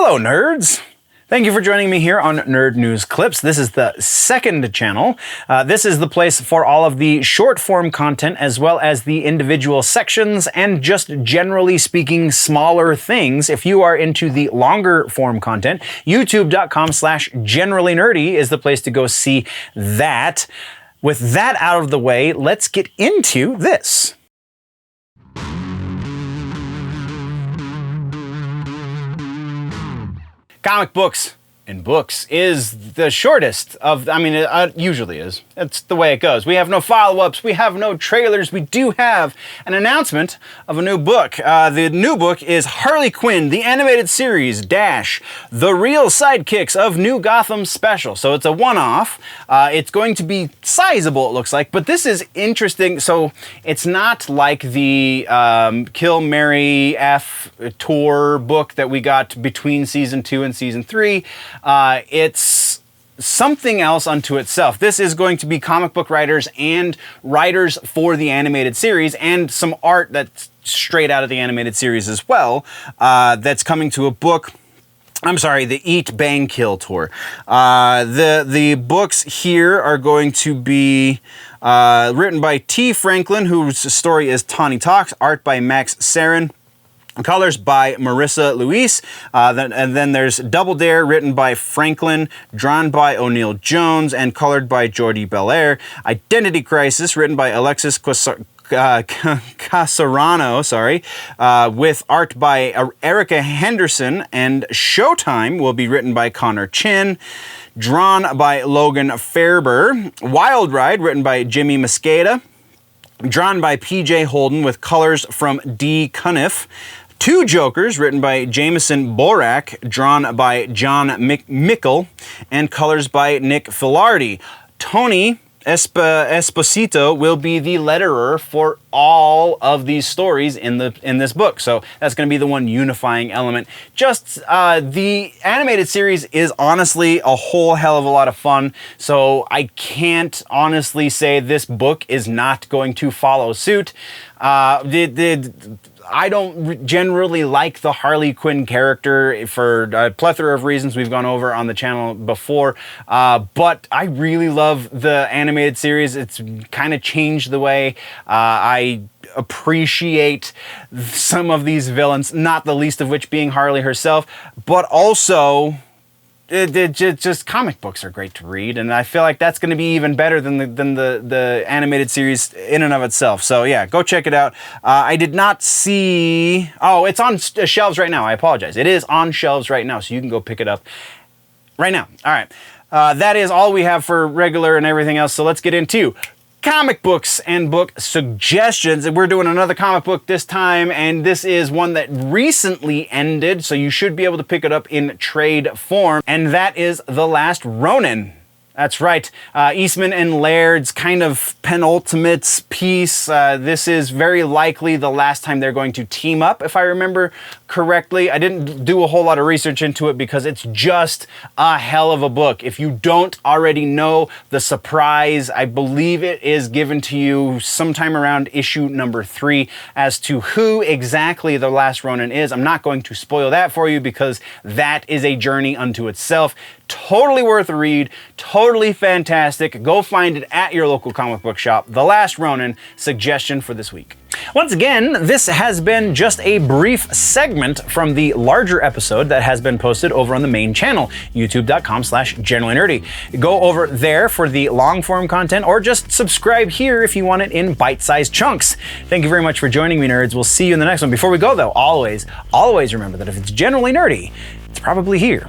Hello, nerds! Thank you for joining me here on Nerd News Clips. This is the second channel. This is the place for all of the short-form content as well as the individual sections and just generally speaking smaller things. If you are into the longer form content, youtube.com/generallynerdy is the place to go see that. With that out of the way, let's get into this. Comic books and books is the shortest of, it usually is. It's the way it goes. We have no follow-ups, we have no trailers, we do have an announcement of a new book. The new book is Harley Quinn, the animated series, The Real Sidekicks of New Gotham Special. So it's a one-off. It's going to be sizable, it looks like, but this is interesting. So it's not like the Kill, Marry, F tour book that we got between season 2 and season 3. It's something else unto itself. This is going to be comic book writers and writers for the animated series and some art that's straight out of the animated series as well, that's coming to a book. I'm sorry, the Eat, Bang, Kill tour. The books here are going to be written by T. Franklin, whose story is Tawny Tawks, art by Max Sarin, colors by Marissa Louise, and then there's Double Dare, written by Franklin, drawn by ONeillJones, and colored by Jordie Bellaire. Identity Crisis, written by Alexis Quasarano, with art by Erica Henderson, and Showtime will be written by Connor Chin, drawn by Logan Faerber. Wild Ride, written by Jimmy Mosqueda, drawn by PJ Holden, with colors from Dee Cunniffe. Two Jokers, written by Jamiesen Borak, drawn by Jon Mikel, and colors by Nick Filardi. Tony Esposito will be the letterer for all of these stories in this book. So that's going to be the one unifying element. Just the animated series is honestly a whole hell of a lot of fun. So I can't honestly say this book is not going to follow suit. I don't generally like the Harley Quinn character for a plethora of reasons we've gone over on the channel before, but I really love the animated series. It's kind of changed the way I appreciate some of these villains, not the least of which being Harley herself, but also just comic books are great to read, and I feel like that's going to be even better than the animated series in and of itself. So yeah, go check it out. I did not see... Oh, it's on shelves right now. I apologize. It is on shelves right now, so you can go pick it up right now. All right. That is all we have for regular and everything else, so let's get into comic books and book suggestions. We're doing another comic book this time, and this is one that recently ended, so you should be able to pick it up in trade form, and that is The Last Ronin. That's right, Eastman and Laird's kind of penultimate piece. This is very likely the last time they're going to team up, if I remember correctly. I didn't do a whole lot of research into it because it's just a hell of a book. If you don't already know the surprise, I believe it is given to you sometime around issue number 3 as to who exactly The Last Ronin is. I'm not going to spoil that for you because that is a journey unto itself. Totally worth a read, totally fantastic. Go find it at your local comic book shop. The Last Ronin suggestion for this week. Once again, this has been just a brief segment from the larger episode that has been posted over on the main channel, youtube.com/generallynerdy. Go over there for the long form content, or just subscribe here if you want it in bite-sized chunks. Thank you very much for joining me, nerds. We'll see you in the next one. Before we go though, always remember that if it's generally nerdy, it's probably here.